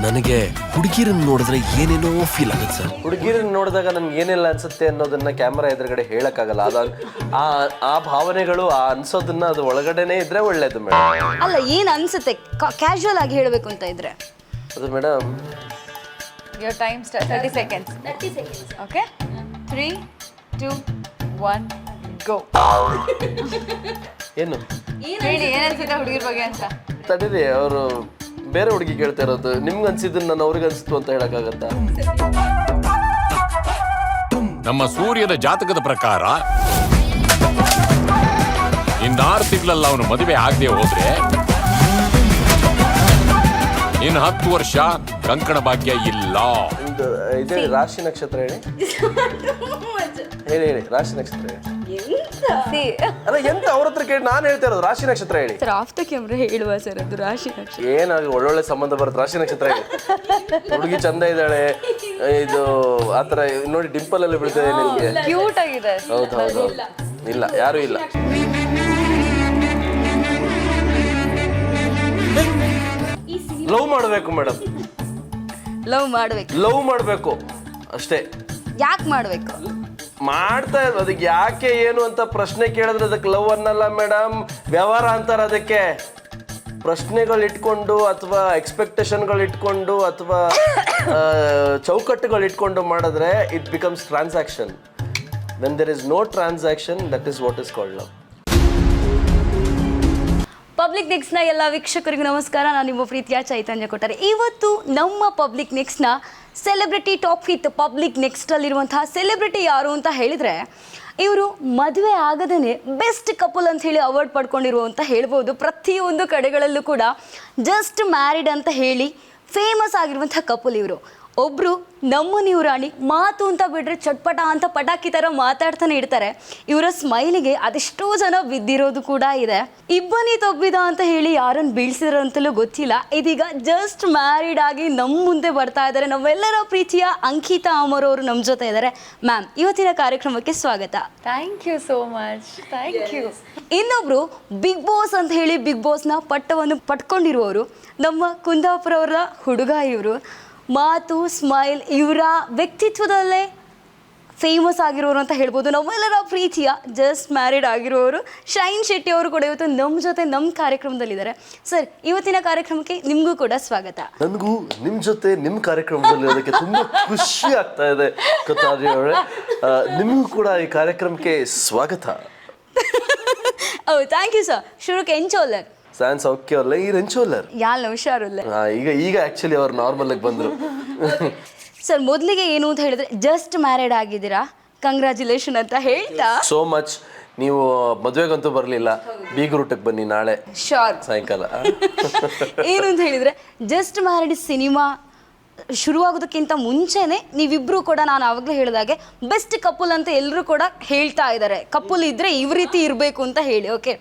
ನನಗೆ ಹುಡುಗಿರನ್ನ ನೋಡಿದ್ರೆ ಏನೇನೋ ಫೀಲ್ ಆಗುತ್ತೆ ಸರ್. ಹುಡುಗಿರನ್ನ ನೋಡಿದಾಗ ನನ್ಗೆ ಏನಿಲ್ಲ ಅನ್ಸುತ್ತೆ ಅನ್ನೋದನ್ನ ಕ್ಯಾಮ್ರಾ ಎದುರುಗಡೆ ಹೇಳಕ್ಕಾಗಲ್ಲ. ಆ ಭಾವನೆಗಳು ಆ ಅನ್ಸೋದನ್ನ ಅದು ಒಳಗಡೆನೆ ಇದ್ರೆ ಒಳ್ಳೇದು ಮೇಡಮ್. ಅಲ್ಲ ಏನ್ ಅನ್ಸುತ್ತೆ ಕ್ಯಾಶುವಲ್ ಆಗಿ ಹೇಳಬೇಕು ಅಂತ ಇದ್ರೆ ಅದು madam. Your time starts 30 seconds. 30 seconds. Okay? 3, 2, 1, go. ಏನು ಹೇಳಿ ಏನ್ ಅನ್ಸುತ್ತೆ ಹುಡುಗಿರ ಬಗ್ಗೆ ಅಂತ. ತಡೀರಿ, ಅವರು ಬೇರೆ ಹುಡುಗಿ ಕೇಳ್ತಾ ಇರೋದು. ನಿಮ್ಗೆ ಅನ್ಸಿದ್ದನ್ನ ನಾನು ಅವ್ರಿಗೆ ಅನ್ಸಿತ್ತು ಅಂತ ಹೇಳಕ್ಕಾಗತ್ತಾ? ನಮ್ಮ ಸೂರ್ಯನ ಜಾತಕದ ಪ್ರಕಾರ ಇನ್ನಾರು ತಿಂಗಳಲ್ಲಿ ಅವನು ಮದುವೆ ಆಗದೆ ಹೋದ್ರೆ ಇನ್ನು 10 ವರ್ಷ ಕಂಕಣ ಭಾಗ್ಯ ಇಲ್ಲ. ಒಂದು ಇದೇ ರಾಶಿ ನಕ್ಷತ್ರ ಹೇಳಿ. ಹೇಳಿ ರಾಶಿ ನಕ್ಷತ್ರ ಹೇಳಿ. See, ಅಲ್ಲ ಎಂತ ಅವ್ರ ಹತ್ರ ಕೇಳಿ ನಾನು ಹೇಳ್ತಾ ಇರೋದು ರಾಶಿ ನಕ್ಷತ್ರ ಹೇಳಿ. ಸರ್ ಆಫ್ ದ ಕ್ಯಾಮ್ರಾ ಹೇಳುವ ಸರ್ ಅದು ರಾಶಿ ನಕ್ಷತ್ರ. ಏನಾಗಿ ಒಳ್ಳೊಳ್ಳೆ ಸಂಬಂಧ ಬರುತ್ತೆ. ರಾಶಿ ನಕ್ಷತ್ರ ಹೇಳಿ. ಹುಡುಗಿ ಚಂದ ಇದ್ದಾಳೆ, ಇದು ಆತರ ನೋಡಿ ಡಿಂಪಲ್ ಅಲ್ಲಿ ಬೀಳ್ತದೆ ನಿಮ್ಗೆ. cute ಆಗಿದೆ. ಹೌದು ಇಲ್ಲ, ಯಾರು ಇಲ್ಲ. ಲವ್ ಮಾಡಬೇಕು ಮೇಡಮ್. ಲವ್ ಮಾಡಬೇಕು ಅಷ್ಟೇ. ಯಾಕೆ ಮಾಡ್ಬೇಕು? ಮಾಡ್ತಾ ಇರೋದು ಅದಕ್ಕೆ ಯಾಕೆ ಏನು ಅಂತ ಪ್ರಶ್ನೆ ಕೇಳಿದ್ರೆ ಅದಕ್ಕೆ ಲವ್ ಅನ್ನಲ್ಲ ಮೇಡಮ್, ವ್ಯವಹಾರ ಅಂತಾರೆ ಅದಕ್ಕೆ. ಪ್ರಶ್ನೆಗಳು ಇಟ್ಕೊಂಡು ಅಥವಾ ಎಕ್ಸ್ಪೆಕ್ಟೇಷನ್ಗಳು ಇಟ್ಕೊಂಡು ಅಥವಾ ಚೌಕಟ್ಟುಗಳು ಇಟ್ಕೊಂಡು ಮಾಡಿದ್ರೆ it becomes transaction. When there is no transaction, that is what is called love. Public ನೆಕ್ಸ್ಟ್ನ ಎಲ್ಲ ವೀಕ್ಷಕರಿಗೂ ನಮಸ್ಕಾರ. ನಾನು ನಿಮ್ಮ ಪ್ರೀತಿಯ ಚೈತನ್ಯ ಕೊಟ್ಟರೆ. ಇವತ್ತು ನಮ್ಮ ಪಬ್ಲಿಕ್ ನೆಕ್ಸ್ಟ್ನ ಸೆಲೆಬ್ರಿಟಿ ಟಾಪ್ ಹಿಟ್ ಪಬ್ಲಿಕ್ ನೆಕ್ಸ್ಟಲ್ಲಿರುವಂತಹ ಸೆಲೆಬ್ರಿಟಿ ಯಾರು ಅಂತ ಹೇಳಿದರೆ, ಇವರು ಮದುವೆ ಆಗದೇ ಬೆಸ್ಟ್ ಕಪಲ್ ಅಂತ ಹೇಳಿ ಅವಾರ್ಡ್ ಪಡ್ಕೊಂಡಿರುವ ಅಂತ ಹೇಳ್ಬೋದು. ಪ್ರತಿಯೊಂದು ಕಡೆಗಳಲ್ಲೂ ಕೂಡ ಜಸ್ಟ್ ಮ್ಯಾರಿಡ್ ಅಂತ ಹೇಳಿ ಫೇಮಸ್ ಆಗಿರುವಂಥ ಕಪಲ್ ಇವರು. ಒಬ್ಬರು ನಮ್ಮ ನೀವು ರಾಣಿ, ಮಾತು ಅಂತ ಬಿಟ್ಟರೆ ಚಟ್ಪಟ ಅಂತ ಪಟಾಕಿ ಥರ ಮಾತಾಡ್ತಾನೆ ಇರ್ತಾರೆ. ಇವರ ಸ್ಮೈಲಿಗೆ ಅದೆಷ್ಟೋ ಜನ ಬಿದ್ದಿರೋದು ಕೂಡ ಇದೆ. ಇಬ್ಬನಿ ತೊಬ್ಬಿದ ಅಂತ ಹೇಳಿ ಯಾರನ್ನು ಬೀಳ್ಸಿದ್ರು ಅಂತಲೂ ಗೊತ್ತಿಲ್ಲ. ಇದೀಗ ಜಸ್ಟ್ ಮ್ಯಾರಿಡ್ ಆಗಿ ನಮ್ಮ ಮುಂದೆ ಬರ್ತಾ ಇದ್ದಾರೆ ನಮ್ಮೆಲ್ಲರ ಪ್ರೀತಿಯ ಅಂಕಿತಾ ಅಮರ್ ಅವರು ನಮ್ಮ ಜೊತೆ ಇದ್ದಾರೆ. ಮ್ಯಾಮ್, ಇವತ್ತಿನ ಕಾರ್ಯಕ್ರಮಕ್ಕೆ ಸ್ವಾಗತ. Thank you so much. Thank you. ಇನ್ನೊಬ್ರು ಬಿಗ್ ಬಾಸ್ ಅಂತ ಹೇಳಿ ಬಿಗ್ ಬಾಸ್ನ ಪಟ್ಟವನ್ನು ಪಡ್ಕೊಂಡಿರುವವರು ನಮ್ಮ ಕುಂದಾಪುರ ಅವರ ಹುಡುಗ. ಇವರು ಮಾತು, ಸ್ಮೈಲ್, ಇವರ ವ್ಯಕ್ತಿತ್ವದಲ್ಲೇ ಫೇಮಸ್ ಆಗಿರೋರು ಅಂತ ಹೇಳ್ಬೋದು. ನಮ್ಮೆಲ್ಲರ ಪ್ರೀತಿಯ ಜಸ್ಟ್ ಮ್ಯಾರಿಡ್ ಆಗಿರೋರು ಶೈನ್ ಶೆಟ್ಟಿ ಅವರು ಕೂಡ ಇವತ್ತು ನಮ್ಮ ಜೊತೆ ನಮ್ಮ ಕಾರ್ಯಕ್ರಮದಲ್ಲಿದ್ದಾರೆ. ಸರ್, ಇವತ್ತಿನ ಕಾರ್ಯಕ್ರಮಕ್ಕೆ ನಿಮಗೂ ಕೂಡ ಸ್ವಾಗತ. ನನಗೂ ನಿಮ್ಮ ಜೊತೆ ನಿಮ್ಮ ಕಾರ್ಯಕ್ರಮದಲ್ಲಿ ಅದಕ್ಕೆ ತುಂಬ ಖುಷಿ ಆಗ್ತಾ ಇದೆ ಕತಾರಿ ಅವರೇ. ನಿಮಗೂ ಕೂಡ ಈ ಕಾರ್ಯಕ್ರಮಕ್ಕೆ ಸ್ವಾಗತ. ಓ, ಥ್ಯಾಂಕ್ ಯು ಸರ್. ಶುರುಕ್ಕೆ ಎಂಚೋಲ್ಲರ್ ಸಾನ್ ಸೌಖ್ಯ ಅಲ್ಲ ಈ ರೆಂಚೋಲ್ಲರ್ ಯಾಲ್ ಹುಷಾರಲ್ಲ. ಈಗ ಆಕ್ಚುಲಿ ಅವ್ರು ನಾರ್ಮಲ್ ಆಗಿ ಬಂದ್ರು. ಸರ್, ಮೊದಲಿಗೆ ಏನು ಅಂತ ಹೇಳಿದ್ರೆ ಜಸ್ಟ್ ಮ್ಯಾರಿಡ್ ಆಗಿದ್ದೀರಾ, ಕಂಗ್ರ್ಯಾಚುಲೇಷನ್ ಅಂತ ಹೇಳ್ತಾ. So much. ನೀವು ಮದುವೆಗಂತೂ ಬರಲಿಲ್ಲ, ಬೀಗರೂಟಕ್ಕೆ ಬನ್ನಿ ನಾಳೆ ಶೋರ್ ಸಾಯಂಕಾಲ. ಏನು ಅಂತ ಹೇಳಿದ್ರೆ ಜಸ್ಟ್ ಮ್ಯಾರಿಡ್ ಸಿನಿಮಾ ಶುರುವಾಗೋದಕ್ಕಿಂತ ಮುಂಚೆನೆ ನೀವಿಬ್ರು ಕೂಡ, ನಾನು ಆವಾಗಲೇ ಹೇಳಿದಾಗೆ ಬೆಸ್ಟ್ ಕಪಲ್ ಅಂತ ಎಲ್ಲರೂ ಕೂಡ ಹೇಳ್ತಾ ಇದ್ದಾರೆ. ಕಪಲ್ ಇದ್ರೆ ಈ ರೀತಿ ಇರಬೇಕು ಅಂತ ಹೇಳಿ. ಓಕೆ,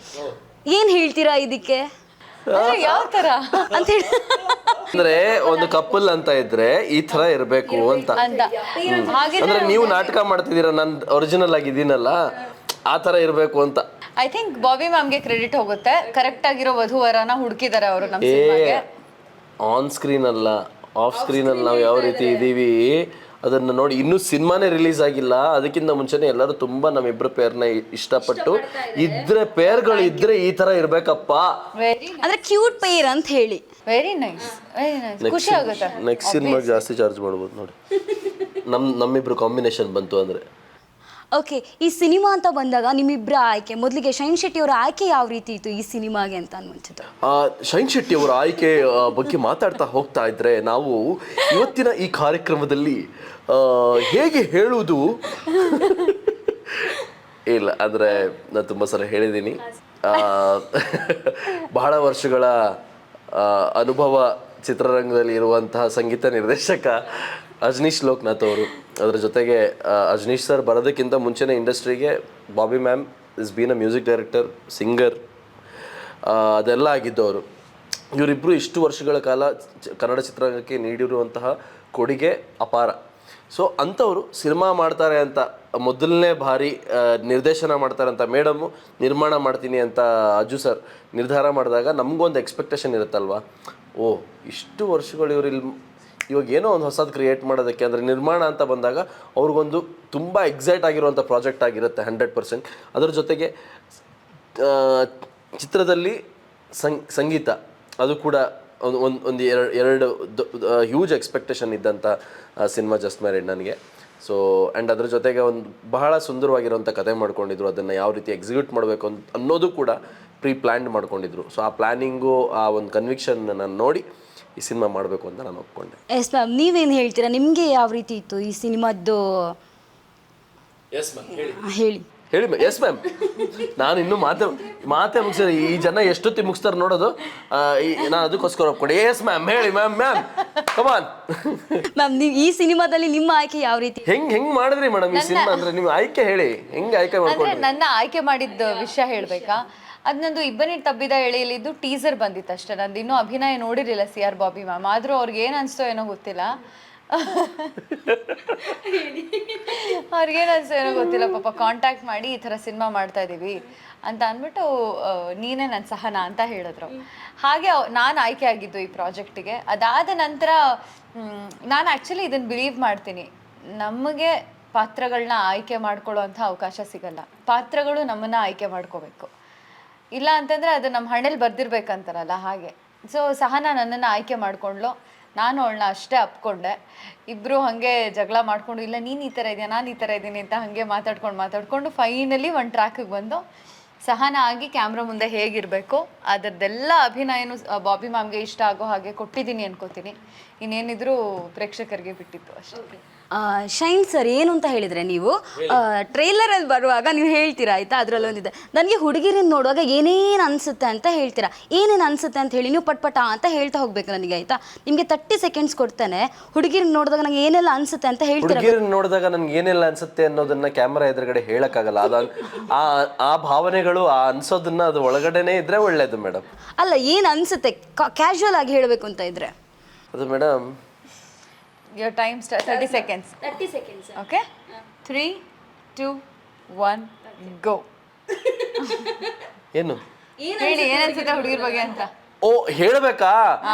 ಏನ್ ಹೇಳ್ತೀರಾ ಇದಕ್ಕೆ? ಯಾವ ತರ ಅಂತ ಹೇಳಿ ಅಂದ್ರೆ ಒಂದು ಕಪಲ್ ಅಂತ ಇದ್ರೆ ಈ ತರ ಇರ್ಬೇಕು ಅಂತ. ಅಂದ್ರೆ ನೀವು ನಾಟಕ ಮಾಡ್ತಿದ್ದೀರಾ, ನಾನು ಒರಿಜಿನಲ್ ಆಗಿದ್ದೀನಲ್ಲ, ಆ ತರ ಇರ್ಬೇಕು ಅಂತ. ಐ ಥಿಂಕ್ ಬಾಬಿ ಮ್ಯಾಮ್ಗೆ ಕ್ರೆಡಿಟ್ ಹೋಗುತ್ತೆ. ಕರೆಕ್ಟ್ ಆಗಿರೋ ವಧುವರನ ಹುಡುಕಿದ್ದಾರೆ ಅವರು ನಮ್ಮ ಸಿನಿಮಾಗೆ. ಆನ್ ಸ್ಕ್ರೀನ್ ಅಲ್ಲ, ಆಫ್ ಸ್ಕ್ರೀನ್ ಅಲ್ಲಿ ನಾವು ಯಾವ ರೀತಿ ಇದೀವಿ ಅದನ್ನ ನೋಡಿ. ಇನ್ನೂ ಸಿನಿಮಾನೇ ರಿಲೀಸ್ ಆಗಿಲ್ಲ, ಅದಕ್ಕಿಂತ ಮುಂಚೆನೆ ಎಲ್ಲರೂ ತುಂಬಾ ನಮ್ಮಿಬ್ರು ಪೇರ್ನ ಇಷ್ಟಪಟ್ಟು ಇದ್ರೆ ಪೇರ್ಗಳು ಇದ್ರೆ ಈ ತರ ಇರ್ಬೇಕಪ್ಪ, ಅಂದ್ರೆ ಕ್ಯೂಟ್ ಪೇರ್ ಅಂತ ಹೇಳಿ. Very nice, very nice. ಖುಷಿ ಆಗುತ್ತೆ. ನೆಕ್ಸ್ಟ್ ಸಿನಿಮಾಗೆ ಜಾಸ್ತಿ ಚಾರ್ಜ್ ಮಾಡ್ಬೋದು ನೋಡಿ. ನಮ್ಮಿಬ್ರು ಕಾಂಬಿನೇಷನ್ ಬಂತು ಅಂದ್ರೆ. ಓಕೆ, ಈ ಸಿನಿಮಾ ಅಂತ ಬಂದಾಗ ನಿಮ್ಮಿಬ್ಬರ ಆಯ್ಕೆ, ಮೊದಲಿಗೆ ಶೈನ್ ಶೆಟ್ಟಿ ಅವರ ಆಯ್ಕೆ ಯಾವ ರೀತಿ ಇತ್ತು ಈ ಸಿನಿಮಾಗೆ ಅಂತ ಅನ್ನುವಂಥದ್ದು? ಶೈನ್ ಶೆಟ್ಟಿ ಅವರ ಆಯ್ಕೆ ಬಗ್ಗೆ ಮಾತಾಡ್ತಾ ಹೋಗ್ತಾ ಇದ್ರೆ ನಾವು ಇವತ್ತಿನ ಈ ಕಾರ್ಯಕ್ರಮದಲ್ಲಿ ಹೇಗೆ ಹೇಳುವುದು ಇಲ್ಲ ಅಂದರೆ ನಾನು ತುಂಬ ಸಲ ಹೇಳಿದ್ದೀನಿ. ಬಹಳ ವರ್ಷಗಳ ಅನುಭವ ಚಿತ್ರರಂಗದಲ್ಲಿ ಇರುವಂತಹ ಸಂಗೀತ ನಿರ್ದೇಶಕ ಅಜನೀಶ್ ಲೋಕನಾಥ್ ಅವರು. ಅದರ ಜೊತೆಗೆ ಅಜನೀಶ್ ಸರ್ ಬರೋದಕ್ಕಿಂತ ಮುಂಚೆನೇ ಇಂಡಸ್ಟ್ರಿಗೆ Bobby ma'am is been a music director, singer, ಅದೆಲ್ಲ ಆಗಿದ್ದವರು. ಇವರಿಬ್ಬರು ಇಷ್ಟು ವರ್ಷಗಳ ಕಾಲ ಕನ್ನಡ ಚಿತ್ರರಂಗಕ್ಕೆ ನೀಡಿರುವಂತಹ ಕೊಡುಗೆ ಅಪಾರ. ಸೊ ಅಂಥವರು ಸಿನಿಮಾ ಮಾಡ್ತಾರೆ ಅಂತ ಮೊದಲನೇ ಬಾರಿ ನಿರ್ದೇಶನ ಮಾಡ್ತಾರೆ ಅಂತ ಮೇಡಮ್ಮು ನಿರ್ಮಾಣ ಮಾಡ್ತೀನಿ ಅಂತ ಅಜ್ಜು ಸರ್ ನಿರ್ಧಾರ ಮಾಡಿದಾಗ ನಮಗೊಂದು ಎಕ್ಸ್ಪೆಕ್ಟೇಷನ್ ಇರುತ್ತಲ್ವ, ಓ ಇಷ್ಟು ವರ್ಷಗಳು ಇವರು ಇಲ್ಲಿ ಇವಾಗ ಏನೋ ಒಂದು ಹೊಸದು ಕ್ರಿಯೇಟ್ ಮಾಡೋದಕ್ಕೆ ಅಂದರೆ ನಿರ್ಮಾಣ ಅಂತ ಬಂದಾಗ ಅವ್ರಿಗೊಂದು ತುಂಬ ಎಕ್ಸೈಟ್ ಆಗಿರುವಂಥ ಪ್ರಾಜೆಕ್ಟ್ ಆಗಿರುತ್ತೆ 100%. ಅದರ ಜೊತೆಗೆ ಚಿತ್ರದಲ್ಲಿ ಸಂಗೀತ ಅದು ಕೂಡ ಒಂದು ಎರಡು ಹ್ಯೂಜ್ ಎಕ್ಸ್ಪೆಕ್ಟೇಷನ್ ಇದ್ದಂಥ ಸಿನಿಮಾ ಜಸ್ಟ್ ಮ್ಯಾರಿಡ್ ನನಗೆ. ಸೊ ಆ್ಯಂಡ್ ಅದ್ರ ಜೊತೆಗೆ ಒಂದು ಬಹಳ ಸುಂದರವಾಗಿರುವಂಥ ಕತೆ ಮಾಡ್ಕೊಂಡಿದ್ರು. ಅದನ್ನು ಯಾವ ರೀತಿ ಎಕ್ಸಿಕ್ಯೂಟ್ ಮಾಡಬೇಕು ಅನ್ನೋದು ಕೂಡ ಪ್ಲ್ಯಾನ್ಡ್ ಮಾಡ್ಕೊಂಡಿದ್ರು. ಸೊ ಆ ಪ್ಲ್ಯಾನಿಂಗು, ಆ ಒಂದು ಕನ್ವಿಕ್ಷನ್ ನಾನು ನೋಡಿ ಈ ಸಿನಿಮಾ ಮಾಡಬೇಕು ಅಂತ ನಾನು ಒಪ್ಕೊಂಡೆ. ಎಸ್ ಮ್ಯಾಮ್, ನೀವೇನು ಹೇಳ್ತೀರಾ? ನಿಮಗೆ ಯಾವ ರೀತಿ ಇತ್ತು ಈ ಸಿನಿಮಾದ್ದು? ಹೇಳಿ ಹೇಳಿ ಮ್ಯಾಮ್. ಎಸ್ ಮ್ಯಾಮ್, ನಾನು ಇನ್ನೂ ಮಾತೇ ಮುಗಿಸಿದೆ. ಈ ಜನ ಎಷ್ಟೊತ್ತಿ ಮುಗಿಸ್ತಾರೆ ನೋಡೋದು, ನಾನು ಅದಕ್ಕೋಸ್ಕರ ಒಪ್ಕೊಂಡೆ. ಎಸ್ ಮ್ಯಾಮ್, ಹೇಳಿ ಮ್ಯಾಮ್. ಕಮಾನ್ ಮ್ಯಾಮ್, ನೀವು ಈ ಸಿನಿಮಾದಲ್ಲಿ ನಿಮ್ಮ ಆಯ್ಕೆ ಯಾವ ರೀತಿ? ಹೆಂಗ್ ಮಾಡಿದ್ರಿ ಮೇಡಮ್ ಈ ಸಿನಿಮಾ? ಅಂದ್ರೆ ನೀವು ಆಯ್ಕೆ ಹೇಳಿ, ಹೆಂಗೆ ಆಯ್ಕೆ ಮಾಡ್ಕೊಂಡ್ರಿ? ನನ್ನ ಆಯ್ಕೆ ಮಾಡಿದ್ದ ವಿಷಯ ಹೇಳ್ಬೇಕಾ? ಅದು ನಂದು ಇಬ್ಬನಿ ತಬ್ಬಿದ ಎಳೆಯಲ್ಲಿದ್ದು ಟೀಸರ್ ಬಂದಿತ್ತು ಅಷ್ಟೇ. ನಂದು ಇನ್ನೂ ಅಭಿನಯ ನೋಡಿರಲಿಲ್ಲ CR ಬಾಬಿ ಮ್ಯಾಮ್. ಆದರೂ ಅವ್ರಿಗೆ ಏನು ಅನಿಸ್ತೋ ಏನೋ ಗೊತ್ತಿಲ್ಲ, ಅವ್ರಿಗೇನು ಅನಿಸ್ತೋ ಏನೋ ಗೊತ್ತಿಲ್ಲ. ಪಾಪ ಕಾಂಟ್ಯಾಕ್ಟ್ ಮಾಡಿ ಈ ಥರ ಸಿನಿಮಾ ಮಾಡ್ತಾ ಇದ್ದೀವಿ ಅಂತ ಅಂದ್ಬಿಟ್ಟು ನೀನೇ ನನ್ನ ಸಹನ ಅಂತ ಹೇಳಿದ್ರು. ಹಾಗೆ ನಾನು ಆಯ್ಕೆ ಆಗಿದ್ದು ಈ ಪ್ರಾಜೆಕ್ಟಿಗೆ. ಅದಾದ ನಂತರ ನಾನು ಆ್ಯಕ್ಚುಲಿ ಇದನ್ನು ಬಿಲೀವ್ ಮಾಡ್ತೀನಿ, ನಮಗೆ ಪಾತ್ರಗಳನ್ನ ಆಯ್ಕೆ ಮಾಡ್ಕೊಳ್ಳೋ ಅಂಥ ಅವಕಾಶ ಸಿಗಲ್ಲ. ಪಾತ್ರಗಳು ನಮ್ಮನ್ನು ಆಯ್ಕೆ ಮಾಡ್ಕೋಬೇಕು. ಇಲ್ಲ ಅಂತಂದರೆ ಅದು ನಮ್ಮ ಹಣೆಯಲ್ಲಿ ಬರ್ದಿರ್ಬೇಕಂತಾರಲ್ಲ ಹಾಗೆ. ಸೊ ಸಹನ ನನ್ನನ್ನು ಆಯ್ಕೆ ಮಾಡಿಕೊಂಡ್ಲು, ನಾನು ಅವಳನ್ನ ಅಷ್ಟೇ ಅಪ್ಕೊಂಡೆ. ಇಬ್ಬರು ಹಾಗೆ ಜಗಳ ಮಾಡಿಕೊಂಡು, ಇಲ್ಲ ನೀನು ಈ ಥರ ಇದೆಯಾ, ನಾನು ಈ ಥರ ಇದ್ದೀನಿ ಅಂತ ಹಾಗೆ ಮಾತಾಡ್ಕೊಂಡು ಫೈನಲಿ ಒಂದು ಟ್ರ್ಯಾಕಿಗೆ ಬಂದು ಸಹನ ಆಗಿ ಕ್ಯಾಮ್ರಾ ಮುಂದೆ ಹೇಗಿರಬೇಕು ಅದರದ್ದೆಲ್ಲ ಅಭಿನಯನೂ ಬಾಬಿ ಮ್ಯಾಮ್ಗೆ ಇಷ್ಟ ಆಗೋ ಹಾಗೆ ಕೊಟ್ಟಿದ್ದೀನಿ ಅನ್ಕೋತೀನಿ. ಇನ್ನೇನಿದ್ರು ಪ್ರೇಕ್ಷಕರಿಗೆ ಬಿಟ್ಟಿತ್ತು ಅಷ್ಟೇ. ಶೈನ್ ಸರ್, ಏನು ಅಂತ ಹೇಳಿದರೆ, ನೀವು ಟ್ರೈಲರಲ್ಲಿ ಬರುವಾಗ ನೀವು ಹೇಳ್ತೀರಾ ಆಯಿತಾ, ಅದರಲ್ಲಿ ಒಂದಿದೆ, ನನಗೆ ಹುಡುಗಿರನ್ನ ನೋಡುವಾಗ ಏನೇನು ಅನಿಸುತ್ತೆ ಅಂತ ಹೇಳ್ತೀರಾ. ಏನೇನು ಅನಿಸುತ್ತೆ ಅಂತ ಹೇಳಿ ನೀವು ಪಟ್ಪಟ ಅಂತ ಹೇಳ್ತಾ ಹೋಗ್ಬೇಕು ನನಗೆ, ಆಯಿತಾ? ನಿಮಗೆ 30 ಸೆಕೆಂಡ್ಸ್ ಕೊಡ್ತಾನೆ. ಹುಡುಗಿರನ್ನ ನೋಡಿದಾಗ ನನಗೆ ಏನೆಲ್ಲ ಅನಿಸುತ್ತೆ ಅಂತ ಹೇಳ್ತೀರಾ. ಹುಡುಗಿರನ್ನ ನೋಡಿದಾಗ ನನಗೆ ಏನೆಲ್ಲ ಅನಿಸುತ್ತೆ ಅನ್ನೋದನ್ನ ಕ್ಯಾಮ್ರಾ ಎದುರುಗಡೆ ಹೇಳೋಕ್ಕಾಗಲ್ಲ. ಅದು ಆ ಭಾವನೆಗಳು, ಆ ಅನ್ಸೋದನ್ನ ಅದು ಒಳಗಡೆನೇ ಇದ್ರೆ ಒಳ್ಳೇದು ಮೇಡಮ್. ಅಲ್ಲ, ಏನು ಅನಿಸುತ್ತೆ ಕ್ಯಾಶುವಲ್ ಆಗಿ ಹೇಳಬೇಕು ಅಂತ ಇದ್ರೆ ಅದು madam. Your time starts 30 seconds. 30 seconds. Okay? 3, 2, 1, go. ಏನು ಹೇಳಿ, ಏನನ್ಸುತ್ತೆ ಹುಡುಗಿರ ಬಗ್ಗೆ ಅಂತ? ಓ, ಹೇಳ್ಬೇಕಾ?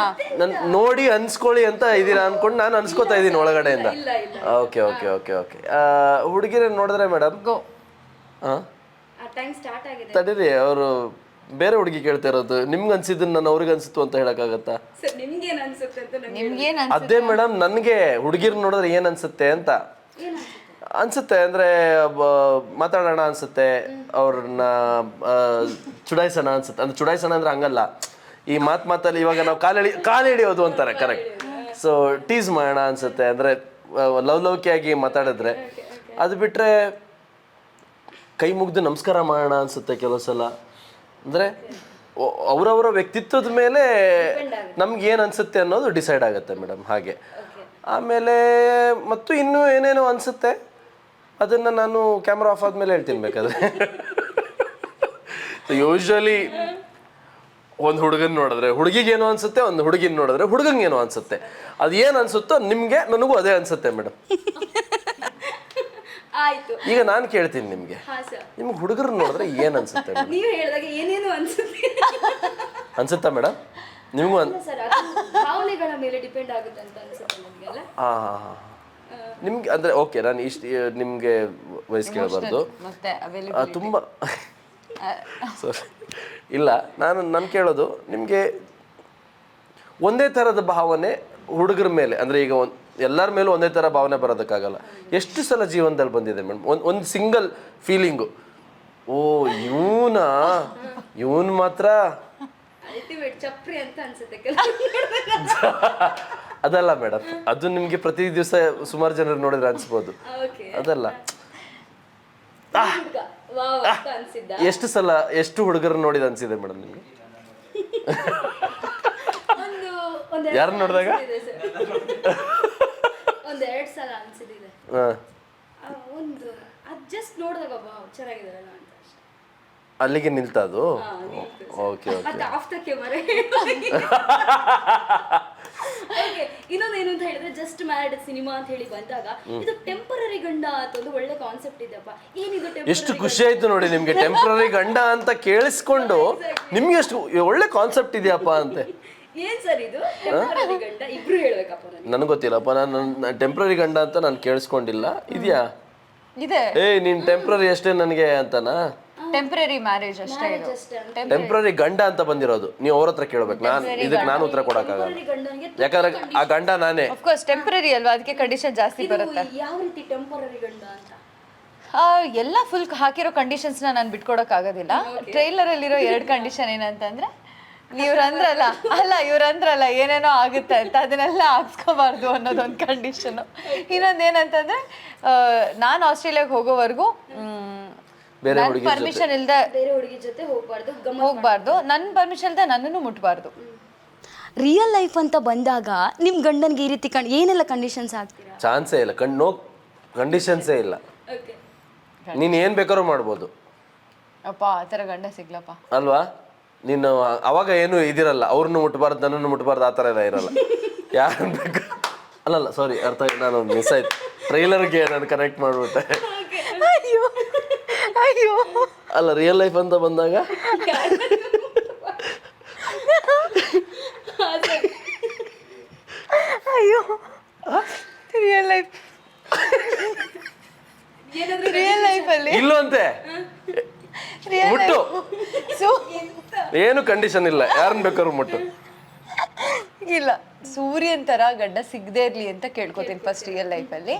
ನನ್ ನೋಡಿ ಅನ್ಸ್ಕೊಳ್ಳಿ ಅಂತ ಇದೀರಾ ಅನ್ಕೊಂಡು ನಾನು ಅನ್ಸ್ಕೊತಾ ಇದ್ದೀನಿ ಒಳಗಡೆಯಿಂದ. ಓಕೆ ಓಕೆ ಓಕೆ ಓಕೆ ಹುಡುಗಿರ ನೋಡಿದ್ರೆ ಮೇಡಮ್ ಗೋ. ತಡೀರಿ, ಅವರು ಬೇರೆ ಹುಡುಗಿ ಕೇಳ್ತಾ ಇರೋದು. ನಿಮ್ಗೆ ಅನ್ಸಿದ್ದನ್ನ ನಾನು ಅವ್ರಿಗೆ ಅನ್ಸಿತ್ತು ಅಂತ ಹೇಳಕ್ಕಾಗತ್ತಾ? ನಿಮ್ಗೇನು ಅದೇ ಮೇಡಮ್, ನನಗೆ ಹುಡುಗಿರ್ ನೋಡಿದ್ರೆ ಏನ್ ಅನ್ಸುತ್ತೆ ಅಂತ ಅನ್ಸುತ್ತೆ. ಅಂದ್ರೆ ಮಾತಾಡೋಣ ಅನ್ಸುತ್ತೆ, ಅವ್ರನ್ನ ಚುಡಾಯಿಸೋಣ ಅನ್ಸುತ್ತೆ. ಅಂದ್ರೆ ಚುಡಾಯಿಸೋಣ ಅಂದ್ರೆ ಹಂಗಲ್ಲ, ಈ ಮಾತಲ್ಲಿ ಇವಾಗ ನಾವು ಕಾಲು ಹಿಡಿಯೋದು ಅಂತಾರೆ, ಕರೆಕ್ಟ್. ಸೊ ಟೀಸ್ ಮಾಡೋಣ ಅನ್ಸುತ್ತೆ, ಅಂದ್ರೆ ಲವ್ಲವಿಕೆಯಾಗಿ ಮಾತಾಡಿದ್ರೆ. ಅದು ಬಿಟ್ರೆ ಕೈ ಮುಗ್ದು ನಮಸ್ಕಾರ ಮಾಡೋಣ ಅನ್ಸುತ್ತೆ ಕೆಲವು ಸಲ. ಅಂದರೆ ಅವರವರ ವ್ಯಕ್ತಿತ್ವದ ಮೇಲೆ ನಮ್ಗೆ ಏನು ಅನಿಸುತ್ತೆ ಅನ್ನೋದು ಡಿಸೈಡ್ ಆಗುತ್ತೆ ಮೇಡಮ್. ಹಾಗೆ ಆಮೇಲೆ ಮತ್ತು ಇನ್ನೂ ಏನೇನೋ ಅನಿಸುತ್ತೆ, ಅದನ್ನು ನಾನು ಕ್ಯಾಮ್ರಾ ಆಫ್ ಆದಮೇಲೆ ಹೇಳ್ತೀನಿ ಬೇಕಾದ್ರೆ. ಯೂಶ್ವಲಿ ಒಂದು ಹುಡುಗನ ನೋಡಿದ್ರೆ ಹುಡುಗಿಗೇನೋ ಅನಿಸುತ್ತೆ, ಒಂದು ಹುಡುಗಿನ ನೋಡಿದ್ರೆ ಹುಡುಗಂಗೇನೋ ಅನಿಸುತ್ತೆ. ಅದು ಏನು ಅನಿಸುತ್ತೋ ನಿಮಗೆ, ನನಗೂ ಅದೇ ಅನಿಸುತ್ತೆ ಮೇಡಮ್. ಆಯ್ತು, ಈಗ ನಾನು ಕೇಳ್ತೀನಿ ನಿಮ್ಗೆ, ನಿಮ್ಗೆ ಹುಡುಗರು ನೋಡಿದ್ರೆ ಏನ್ ಅನ್ಸುತ್ತೆ? ನೀವು ಹೇಳಿದಾಗ ಏನೇನು ಅನ್ಸುತ್ತೆ ಅನ್ಸುತ್ತಾ ಮೇಡಮ್? ನಿಮಗೂ ಭಾವನೆಗಳ ಮೇಲೆ ಡಿಪೆಂಡ್ ಆಗುತ್ತೆ ಅಂತ ಅನ್ಸುತ್ತೆ ನನಗೆಲ್ಲ. ನಿಮ್ಗೆ ಅಂದ್ರೆ ಓಕೆ, ನಾನು ನಿಮ್ಗೆ ವಯಸ್ಸು ಕೇಳಬಾರ್ದು ತುಂಬಾ. ಸಾರಿ, ಇಲ್ಲ, ನಾನು ಕೇಳೋದು ನಿಮ್ಗೆ ಒಂದೇ ಥರದ ಭಾವನೆ ಹುಡುಗರ ಮೇಲೆ, ಅಂದ್ರೆ ಈಗ ಎಲ್ಲರ ಮೇಲೂ ಒಂದೇ ಥರ ಭಾವನೆ ಬರೋದಕ್ಕಾಗಲ್ಲ. ಎಷ್ಟು ಸಲ ಜೀವನದಲ್ಲಿ ಬಂದಿದೆ ಮೇಡಮ್ ಒಂದು ಸಿಂಗಲ್ ಫೀಲಿಂಗು, ಓ ಇವನ್ ಮಾತ್ರ ಚಪ್ರಿ ಅಂತ ಅನ್ಸುತ್ತೆ. ಅದಲ್ಲ ಮೇಡಮ್, ಅದು ನಿಮ್ಗೆ ಪ್ರತಿ ದಿವಸ ಸುಮಾರು ಜನರು ನೋಡಿದ್ರೆ ಅನ್ಸ್ಬೋದು. ಅದಲ್ಲ, ಎಷ್ಟು ಸಲ ಎಷ್ಟು ಹುಡುಗರು ನೋಡಿದ ಅನ್ಸಿದೆ ಮೇಡಮ್ ನಿಮ್ಗೆ? ಯಾರನ್ನ ನೋಡಿದಾಗ? ಒಂದೆರಡು ಸಲ ಅನ್ಸಿದೆ. ಒಂದು ಅದು ಜಸ್ಟ್ ನೋಡಿದಾಗ ಚೆನ್ನಾಗಿದಾರಲ್ಲ ಅಂತ ಅಷ್ಟೇ. ಅಲ್ಲಿಗೆ ನಿಲ್ತದು? Okay okay. ಇನ್ನೊಂದೇನು ಅಂತ ಹೇಳಿದ್ರೆ, ಜಸ್ಟ್ ಮ್ಯಾರಿಡ್ ಸಿನಿಮಾ ಅಂತ ಹೇಳಿ ಬಂದಾಗ ಇದು ಟೆಂಪರರಿ ಗಂಡ ಅಂತ ಒಂದು ಒಳ್ಳೆ ಕಾನ್ಸೆಪ್ಟ್ ಇದೆಯಪ್ಪ. ಏನಿದು? ಎಷ್ಟು ಖುಷಿ ಆಯ್ತು ನೋಡಿ ನಿಮ್ಗೆ ಟೆಂಪರರಿ ಗಂಡ ಅಂತ ಕೇಳಿಸ್ಕೊಂಡು. ನಿಮ್ಗೆ ಎಷ್ಟು ಒಳ್ಳೆ ಕಾನ್ಸೆಪ್ಟ್ ಇದೆಯಪ್ಪ ಅಂತೆ. ಏನ್ ಸರ್ ಇದು ಟೆಂಪರರಿ ಗಂಡ ಇಬ್ರು ಹೇಳ್ಬೇಕಪ್ಪ ನನಗೆ. ನನಗೆ ಗೊತ್ತಿಲ್ಲಪ್ಪ, ನಾನು ಟೆಂಪ್ರರಿ ಗಂಡ ಅಂತ ನಾನು ಕೇಳಿಸ್ಕೊಂಡಿಲ್ಲ. ಇದೆಯಾ ಇದೆ ನೀನ್ ಟೆಂಪ್ರರಿ ಅಷ್ಟೇ ನನಗೆ ಅಂತನಾ? ಟೆಂಪರರಿ ಮ್ಯಾರೇಜ್ ಅಷ್ಟೇ ಇದು. ಟೆಂಪ್ರರಿ ಗಂಡ ಅಂತ ಬಂದಿರೋದು, ನೀವು ಅವ್ರ ಹತ್ರ ಕೇಳ್ಬೇಕು. ಇದಕ್ಕೆ ನಾನು ಉತ್ತರ ಕೊಡಕ್ಕಾಗಲ್ಲ, ಯಾಕಂದ್ರೆ ಆ ಗಂಡ ನಾನೇ. ಅಫ್ಕೋರ್ಸ್ ಟೆಂಪರರಿ ಅಲ್ವಾ, ಅದಕ್ಕೆ ಕಂಡೀಷನ್ ಜಾಸ್ತಿ ಬರುತ್ತೆ. ಯಾವ ರೀತಿ ಟೆಂಪರರಿ ಗಂಡ ಅಂತ? ಎಲ್ಲ ಫುಲ್ ಹಾಕಿರೋ ಕಂಡೀಷನ್ಸ್ನ ನಾನು ಬಿಟ್ಕೊಡೋಕ್ಕಾಗೋದಿಲ್ಲ. ಟ್ರೈಲರಲ್ಲಿರೋ 2 ಕಂಡೀಷನ್ ಏನಂತಂದ್ರೆ, ಇವ್ರಂದ್ರಲ್ಲ ಏನೇನೋ ಆಗುತ್ತೆ ಅಂತ, ಅದನ್ನೆಲ್ಲ ಹಾಕ್ಸ್ಕೋಬಾರ್ದು ಅನ್ನೋದೊಂದು ಕಂಡೀಷನು. ಇನ್ನೊಂದು ಏನಂತಂದ್ರೆ, ನಾನು ಆಸ್ಟ್ರೇಲಿಯಾಗೆ ಹೋಗೋವರೆಗೂ ನನ್ನ ಪರ್ಮಿಷನ್ ಇಲ್ಲದೆ ಬೇರೆ ಹುಡುಗಿ ಜೊತೆ ಹೋಗ್ಬಾರ್ದು, ನನ್ನ ಪರ್ಮಿಷನ್ ಇಲ್ಲದೆ ನನ್ನನ್ನು ಮುಟ್ಬಾರ್ದು. ರಿಯಲ್ ಲೈಫ್ ಅಂತ ಬಂದಾಗ ನಿಮ್ ಗಂಡನ್ಗೆ ಈ ರೀತಿ ಏನೆಲ್ಲ ಕಂಡೀಷನ್ಸ್ ಹಾಕ್ತೀರಾ? ಚಾನ್ಸೇ ಇಲ್ಲ, ನೋ ಕಂಡೀಷನ್ಸೇ ಇಲ್ಲ. ನೀನು ಏನು ಬೇಕಾದ್ರೂ ಮಾಡ್ಬೋದು ಅಪ್ಪ, ಆ ಥರ ಗಂಡ ಸಿಗ್ಲಪ್ಪ ಅಲ್ವಾ? ನೀನು ಅವಾಗ ಏನು ಇದಿರಲ್ಲ, ಅವ್ರನ್ನು ಮುಟ್ಬಾರ್ದು ನನ್ನನ್ನು ಮುಟ್ಬಾರ್ದು ಆ ಥರ ಎಲ್ಲ ಇರಲ್ಲ. ಯಾರು ಬೇಕು ಅಲ್ಲಲ್ಲ, ಸಾರಿ, ಅರ್ಥ ನಾನು ಮಿಸ್ ಆಯ್ತು. ಟ್ರೈಲರ್ಗೆ ನಾನು ಕನೆಕ್ಟ್ ಮಾಡಿಬಿಟ್ಟೆ. ಅಯ್ಯೋ ಅಲ್ಲ, ರಿಯಲ್ ಲೈಫ್ ಅಂತ ಬಂದಾಗ ಅಯ್ಯೋ ರಿಯಲ್ ಲೈಫಲ್ಲಿ ಇಲ್ಲಂತೆ ಮುಟ್ಟು, ಏನು ಕಂಡೀಷನ್ ಇಲ್ಲ, ಯಾರನ್ನ ಬೇಕಾದ್ರೂ ಮುಟ್ಟು. ಇಲ್ಲ, ಸೂರ್ಯನ್ ತರ ಗಂಡ ಸಿಗದೆ ಇರ್ಲಿ ಅಂತ ಕೇಳ್ಕೊತೀನಿ ಫಸ್ಟ್ ರಿಯಲ್ ಲೈಫಲ್ಲಿ.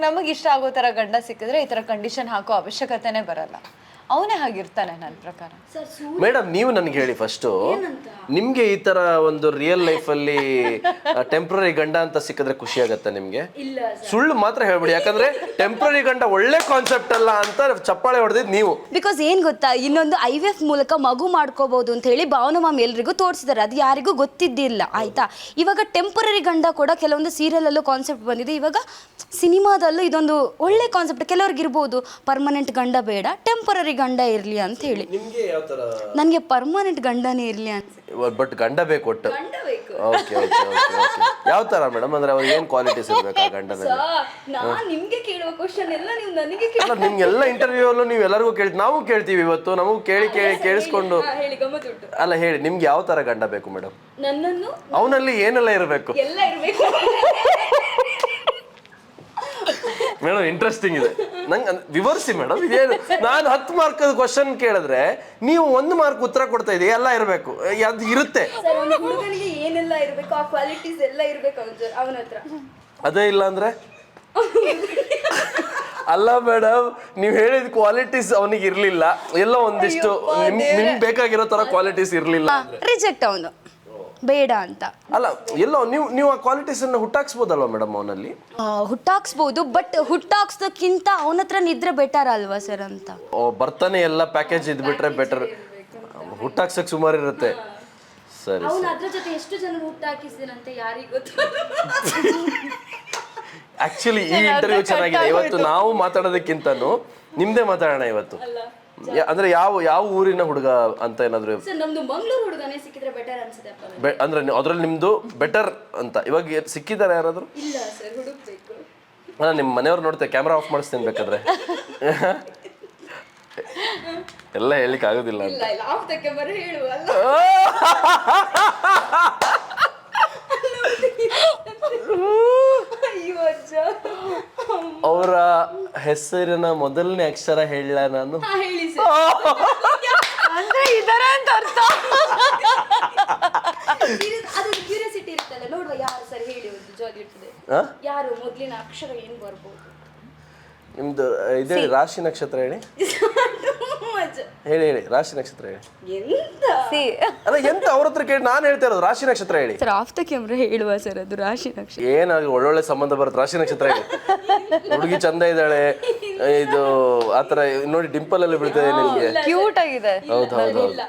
ನಮಗೆ ಇಷ್ಟ ಆಗೋ ಥರ ಗಂಡ ಸಿಕ್ಕಿದ್ರೆ ಈ ಥರ ಕಂಡೀಷನ್ ಹಾಕೋ ಅವಶ್ಯಕತೆನೇ ಬರಲ್ಲ. ಅವನೇ ಹಾಗಿರ್ತಾನೆ ನನ್ನ ಪ್ರಕಾರ. ಮೇಡಮ್, ನೀವು ನನಗೆ ಹೇಳಿ ಫಸ್ಟು, ನಿಮ್ಗೆ ಈ ತರ ಒಂದು ರಿಯಲ್ ಲೈಫಲ್ಲಿ ಟೆಂಪ್ರರಿ ಗಂಡ ಅಂತ ಸಿಕ್ಕಿದ್ರೆ ಖುಷಿ ಆಗತ್ತಾ ನಿಮ್ಗೆ? ಸುಳ್ಳು ಮಾತ್ರ ಹೇಳ್ಬಿಡಿ, ಯಾಕಂದ್ರೆ ಟೆಂಪ್ರರಿ ಗಂಡ ಒಳ್ಳೆ ಕಾನ್ಸೆಪ್ಟ್ ಅಲ್ಲ ಅಂತ ಚಪ್ಪಾಳೆ ಹೊಡೆದಿದ್ ನೀವು. ಬಿಕಾಸ್ ಏನ್ ಗೊತ್ತಾ, ಇನ್ನೊಂದು IVF ಮೂಲಕ ಮಗು ಮಾಡ್ಕೋಬಹುದು ಅಂತ ಹೇಳಿ ಭಾವನಾ ಮ್ಯಾಮ್ ಎಲ್ರಿಗೂ ತೋರಿಸಿದಾರೆ, ಅದು ಯಾರಿಗೂ ಗೊತ್ತಿದ್ದಿಲ್ಲ ಆಯ್ತಾ. ಇವಾಗ ಟೆಂಪರರಿ ಗಂಡ ಕೂಡ ಕೆಲವೊಂದು ಸೀರಿಯಲ್ ಅಲ್ಲೂ ಕಾನ್ಸೆಪ್ಟ್ ಬಂದಿದೆ, ಇವಾಗ ಸಿನಿಮಾದಲ್ಲೂ ಇದೊಂದು ಒಳ್ಳೆ ಕಾನ್ಸೆಪ್ಟ್. ಕೆಲವ್ರಿಗೆ ಇರ್ಬೋದು ಪರ್ಮನೆಂಟ್ ಗಂಡ ಬೇಡ, ಟೆಂಪರರಿ ಗಂಡ ಇರ್ಲಿ ಅಂತ ಹೇಳಿ. ನನಗೆ ಪರ್ಮನೆಂಟ್ ಗಂಡನೇ ಇರ್ಲಿ ಅಂತ. ಬಟ್ ಗಂಡ ಬೇಕು ಒಟ್ಟು. Okay okay okay okay. ಯಾವ ತರ ಮೇಡಮ್, ಅಂದ್ರೆ ಅವ್ರಿಗೆ ಏನು ಕ್ವಾಲಿಟೀಸ್ ಇರ್ಬೇಕು ಆ ಗಂಡನಲ್ಲಿ? ನಿಮ್ಗೆ ಕೇಳುವ ಕ್ವಶನ್ ಎಲ್ಲ ನೀವು ನನಗೆ ಅಲ್ಲ, ನಿಮ್ಗೆಲ್ಲ ಇಂಟರ್ವ್ಯೂ ಅಲ್ಲೂ ನೀವು ಎಲ್ಲರಿಗೂ ನಾವು ಕೇಳ್ತೀವಿ ಇವತ್ತು, ನಮಗೂ ಕೇಳಿಸ್ಕೊಂಡು. ಹೇಳಿ, ಗಮ್ಮತ್ತುಂಟು. ಅಲ್ಲ ಹೇಳಿ, ನಿಮ್ಗೆ ಯಾವ ತರ ಗಂಡ ಬೇಕು ಮೇಡಮ್? ನನ್ನನ್ನು ಅವನಲ್ಲಿ ಏನೆಲ್ಲ ಇರಬೇಕು ಎಲ್ಲ ಇರಬೇಕು ಮೇಡಮ್? ಇಂಟ್ರೆಸ್ಟಿಂಗ್ ಇದೆ, ನಂಗೆ ವಿವರಿಸಿ ಮೇಡಮ್. ಇದೇನು ನಾನು 10 ಮಾರ್ಕ್ ಕ್ವಶನ್ ಕೇಳಿದ್ರೆ ನೀವು 1 ಮಾರ್ಕ್ ಉತ್ತರ ಕೊಡ್ತಾ ಇದ್ದೀವಿ, ಎಲ್ಲ ಇರಬೇಕು, ಅದು ಇರುತ್ತೆ. ಹುಡುಗನಿಗೆ ಏನೆಲ್ಲ ಇರಬೇಕು, ಆ ಕ್ವಾಲಿಟೀಸ್ ಎಲ್ಲ ಇರಬೇಕು ಅವನ ಹತ್ರ. ಅದೇ ಇಲ್ಲ ಅಂದ್ರೆ ಅಲ್ಲ ಮೇಡಮ್, ನೀವು ಹೇಳಿದ ಕ್ವಾಲಿಟೀಸ್ ಅವನಿಗೆ ಇರ್ಲಿಲ್ಲ, ಎಲ್ಲ ಒಂದಿಷ್ಟು ನಿಮ್ಗೆ ಬೇಕಾಗಿರೋ ತರ ಕ್ವಾಲಿಟೀಸ್ ಇರ್ಲಿಲ್ಲ, ರಿಜೆಕ್ಟ್ ಅವನು ಬೇಡ ಅಂತ. ಅಲ್ಲ, ಎಲ್ಲೋ ನೀವು ಆ ಕ್ವಾಲಿಟೀಸ್ ಅನ್ನು ಹುಟ್ಟಾಕ್ಸ್ಬೋದಲ್ವಾ ಮೇಡಮ್ ಅವನಲ್ಲಿ? ಹುಟ್ಟಾಕ್ಸ್ಬೋದು, ಬಟ್ ಹುಟ್ಟಾಕ್ಸೋಕ್ಕಿಂತ ಅವನ ಹತ್ರ ನಿದ್ರೆ ಬೆಟರ್ ಅಲ್ವಾ ಸರ್ ಅಂತ. ಬರ್ತಾನೆ ಎಲ್ಲ ಪ್ಯಾಕೇಜ್ ಇದ್ಬಿಟ್ರೆ ಬೆಟರ್, ಹುಟ್ಟಾಕ್ಸಕ್ ಸುಮಾರು ಇರುತ್ತೆ. ಸರಿ, ಅದ್ರ ಜೊತೆ ಎಷ್ಟು ಜನ ಹುಟ್ಟಾಕಿಸಿದಂತೆ ಯಾರಿಗೂ ಗೊತ್ತು. ಆಕ್ಚುಲಿ ಈ ಇಂಟರ್ವ್ಯೂ ಚೆನ್ನಾಗಿದೆ. ಇವತ್ತು ನಾವು ಮಾತಾಡೋದಕ್ಕಿಂತನೂ ನಿಮ್ದೇ ಮಾತಾಡೋಣ ಇವತ್ತು. ಅಂದ್ರೆ ಯಾವ ಊರಿನ ಹುಡುಗ ಅಂತ ಏನಾದ್ರು? ನಮ್ದು ಮಂಗಳೂರು ಹುಡುಗನೇ ಸಿಕ್ಕಿದ್ರೆ ಬೆಟರ್ ಅನ್ಸುತ್ತೆ. ಅಂದ್ರೆ ಅದ್ರಲ್ಲಿ ನಿಮ್ದು ಬೆಟರ್ ಅಂತ ಇವಾಗ ಸಿಕ್ಕಿದ್ದಾರೆ ಯಾರಾದ್ರು? ಇಲ್ಲ ಸರ್, ಹುಡುಕ್ಬೇಕು. ಅಲ್ಲ, ನಿಮ್ಮ ಮನೆಯವ್ರು ನೋಡ್ತೇವೆ, ಕ್ಯಾಮ್ರಾ ಆಫ್ ಮಾಡಿಸ್ತೀನಿ ಬೇಕಾದ್ರೆ. ಎಲ್ಲ ಹೇಳಿಕ್ ಆಗೋದಿಲ್ಲ ಅಂತ. ಅವರ ಹೆಸರಿನ ಮೊದಲನೇ ಅಕ್ಷರ ಹೇಳ ನಾನು. ಅಂದ್ರೆ ಇದರ ಅಂತ ಅರ್ಥ. ಅದು ಕ್ಯೂರಿಯಾಸಿಟಿ ಇರುತ್ತಲ್ಲ, ನೋಡುವ ಯಾರು ಸರ್ ಹೇಳಿ, ಒಂದು ಜಾಲಿ ಇರ್ತದೆ. ಯಾರು ಮೊದಲಿನ ಅಕ್ಷರ ಏನ್ ಬರ್ಬೋದು? ನಿಮ್ದು ಇದೇ ರಾಶಿ ನಕ್ಷತ್ರ ಹೇಳಿ. ಹೇಳಿ ರಾಶಿ ನಕ್ಷತ್ರ ಹೇಳಿ. ಅಲ್ಲ, ಎಂತ ಅವ್ರ ಹತ್ರ ಕೇಳಿ ನಾನು ಹೇಳ್ತಾ ಇರೋದು ರಾಶಿ ನಕ್ಷತ್ರ ಹೇಳಿ. ಸರ್ ಆಫ್ ದ ಕ್ಯಾಮ್ರಾ ಹೇಳುವ ಸರ್, ಅದು ರಾಶಿ ನಕ್ಷತ್ರ. ಏನಾಗಿ ಒಳ್ಳೊಳ್ಳೆ ಸಂಬಂಧ ಬರುತ್ತೆ, ರಾಶಿ ನಕ್ಷತ್ರ ಹೇಳಿ. ಹುಡುಗಿ ಚಂದ ಇದ್ದಾಳೆ, ಇದು ಆತರ ನೋಡಿ, ಡಿಂಪಲ್ ಅಲ್ಲಿ ಬೀಳ್ತದೆ ನಿಮ್ಗೆ, ಕ್ಯೂಟ್ ಆಗಿದೆ. ಹೌದು ಹೌದು ಹೌದು.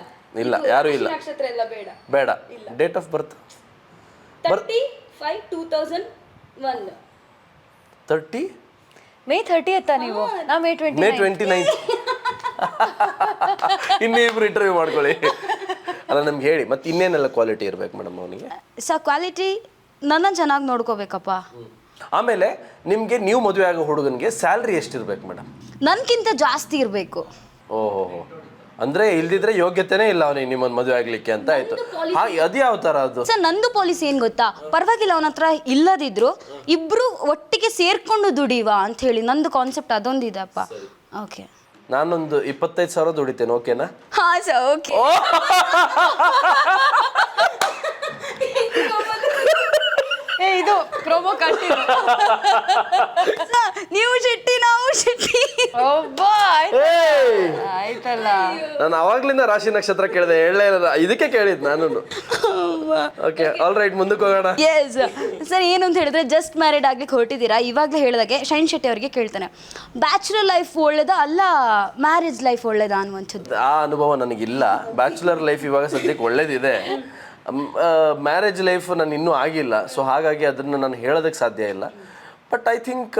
ಇಲ್ಲ, ಯಾರು ಇಲ್ಲ, ನಕ್ಷತ್ರ ಎಲ್ಲ ಬೇಡ. ಬೇಡ. Date of birth 35/2001. 30 May 30th ನೀವು? ನಾ May 29. ಇನ್ನಿಬ್ರು ಇಂಟರ್ವ್ಯೂ ಮಾಡ್ಕೊಳ್ಳಿ. ಅಲ್ಲ, ನಮ್ಗೆ ಹೇಳಿ ಮತ್ತೆ ಇನ್ನೇನೆಲ್ಲ ಕ್ವಾಲಿಟಿ ಇರ್ಬೇಕು ಮೇಡಮ್ ಅವನಿಗೆ? ಸರ್ ಕ್ವಾಲಿಟಿ ನನ್ನ ಚೆನ್ನಾಗಿ ನೋಡ್ಕೋಬೇಕಪ್ಪ. ಆಮೇಲೆ ನಿಮ್ಗೆ ನೀವು ಮದುವೆ ಆಗೋ ಹುಡುಗನಿಗೆ ಸ್ಯಾಲ್ರಿ ಎಷ್ಟಿರ್ಬೇಕು ಮೇಡಮ್? ನನ್ಕಿಂತ ಜಾಸ್ತಿ ಇರಬೇಕು. ಓಹೋ, ಅಂದ್ರೆ ಇಲ್ದಿದ್ರೆ ಯೋಗ್ಯತೆನೇ ಇಲ್ಲ ಅವನಿಗೆ ನಿಮ್ಮನ್ನ ಮದುವೆ ಆಗ್ಲಿಕ್ಕೆ ಅಂತ ಆಯ್ತು. ಅದು ಯಾವ ತರ ಅದು? ಸರ್ ನಂದು ಪಾಲಿಸಿ ಏನ್ ಗೊತ್ತಾ, ಪರವಾಗಿಲ್ಲ ಅವನ ಹತ್ರ ಇಲ್ಲದಿದ್ರು ಇಬ್ರು ಒಟ್ಟಿಗೆ ಸೇರ್ಕೊಂಡು ದುಡಿವ ಅಂತ ಹೇಳಿ ನಂದು ಕಾನ್ಸೆಪ್ಟ್ ಅದೊಂದಿದೆಪ್ಪ. ಓಕೆ, ನಾನೊಂದು 25,000 ದುಡಿತೇನೆ, ಓಕೆನಾ? ಹಾ ಸರ್, ಓಕೆ. ಇದು ಪ್ರೊಮೋ ಕಟ್ಟಿ ನೀವು ಶೆಟ್ಟಿ ನಾವು ಶೆಟ್ಟಿ. ಒಬ್ಬ ಆಯ್ತಲ್ಲ. ನಾನು ಅವಾಗ್ಲಿಂದ ರಾಶಿ ನಕ್ಷತ್ರ ಕೇಳಿದೆ, ಹೇಳಲೇ ಇಲ್ಲ, ಇದಕ್ಕೆ ಕೇಳಿದ್ ನಾನು. ಓಕೆ, ಆಲ್ ರೈಟ್, ಮುಂದಕ್ಕೆ ಹೋಗೋಣ. ಎಸ್ ಸರ್, ಏನು ಅಂತ ಹೇಳಿದ್ರೆ ಜಸ್ಟ್ ಮ್ಯಾರಿಡ್ ಆಗ್ಲಿಕ್ಕೆ ಹೊರಟಿದ್ದೀರಾ, ಇವಾಗಲೇ ಹೇಳಿದಾಗೆ ಶೈನ್ ಶೆಟ್ಟಿ ಅವರಿಗೆ ಕೇಳ್ತಾನೆ, ಬ್ಯಾಚುಲರ್ ಲೈಫ್ ಒಳ್ಳೇದಾ ಅಲ್ಲ ಮ್ಯಾರೇಜ್ ಲೈಫ್ ಒಳ್ಳೇದಾ ಅನ್ನುವಂಥದ್ದು. ಆ ಅನುಭವ ನನಗಿಲ್ಲ. ಬ್ಯಾಚುಲರ್ ಲೈಫ್ ಇವಾಗ ಸದ್ಯಕ್ಕೆ ಒಳ್ಳೇದಿದೆ, ಮ್ಯಾರೇಜ್ ಲೈಫ್ ನಾನು ಇನ್ನೂ ಆಗಿಲ್ಲ. ಸೊ ಹಾಗಾಗಿ ಅದನ್ನು ನಾನು ಹೇಳೋದಕ್ಕೆ ಸಾಧ್ಯ ಇಲ್ಲ. But I think